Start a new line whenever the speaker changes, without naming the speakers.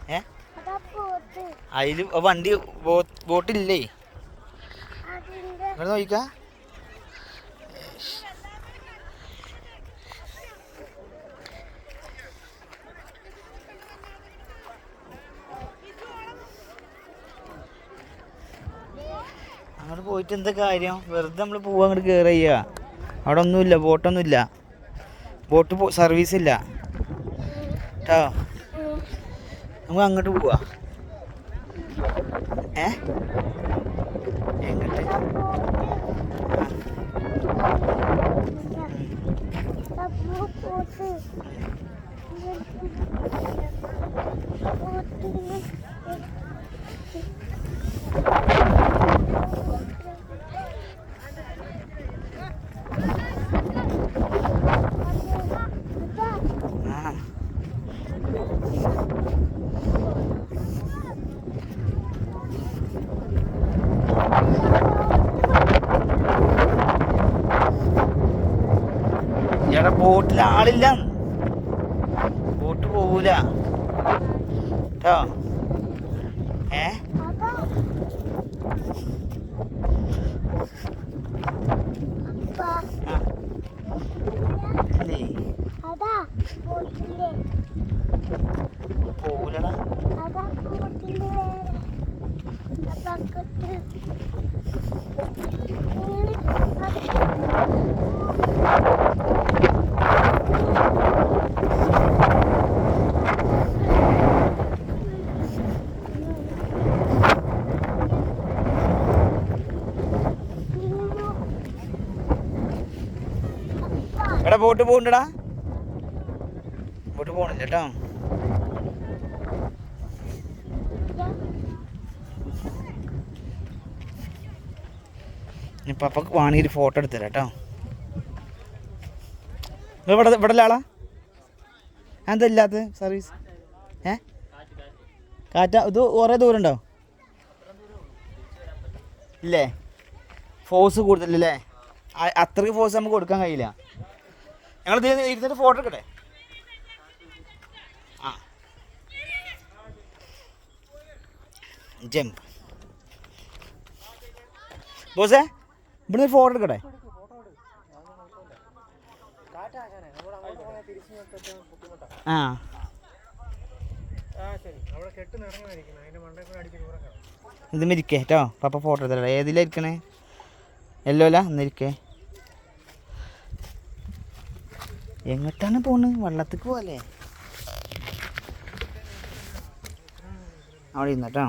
ഏ അതിൽ വണ്ടി ബോട്ടില്ലേ ഇവിടെ നോക്കിക്കാ. അങ്ങോട്ട് പോയിട്ട് എന്താ കാര്യം? വെറുതെ നമ്മൾ പോവാ, അങ്ങോട്ട് കയറുക ചെയ്യുക. അവിടെ ഒന്നുമില്ല, ബോട്ടൊന്നുമില്ല, ബോട്ട് സർവീസ് ഇല്ല കേട്ടോ. നമുക്ക് അങ്ങോട്ട് പോവാ. എങ്ങോട്ട്? എടാ ബോട്ടിൽ ആളില്ല, ബോട്ട് പോകൂല കേട്ടോ. പോകൂലടാ. എടാ ബോട്ട് പോകണ്ടടാ, ബോട്ട് പോകണില്ല കേട്ടോ. ഇപ്പം അപ്പം വേണമെങ്കിൽ ഫോട്ടോ എടുത്തരാം കേട്ടോ. ഇവിടെ ആളാ എന്താ ഇല്ലാത്ത സർവീസ്? കാറ്റ ഇത് കുറേ ദൂരം ഉണ്ടോ? ഇല്ലേ, ഫോഴ്സ് കൂടുതലല്ലേ? അത്രയ്ക്ക് ഫോഴ്സ് നമുക്ക് കൊടുക്കാൻ കഴിയില്ല. ഞങ്ങൾ ഇരുന്നിട്ട് ഫോട്ടോ എടുക്കട്ടെ? ആ ജമ്പ് ബോസേ, ഇവിടുന്ന് ഫോട്ടോ എടുക്കട്ടെ? ആ ഇത് മിരിക്കേ കേട്ടോ. പപ്പ ഫോട്ടോ എടുത്തല്ലേ? ഏതിലായിരിക്കണേ? യെല്ലോല എന്നിരിക്കേ. എങ്ങോട്ടാണ് പോണ്? വെള്ളത്തേക്ക് പോവല്ലേ? അവിടെ ഇരുന്നോ കേട്ടോ.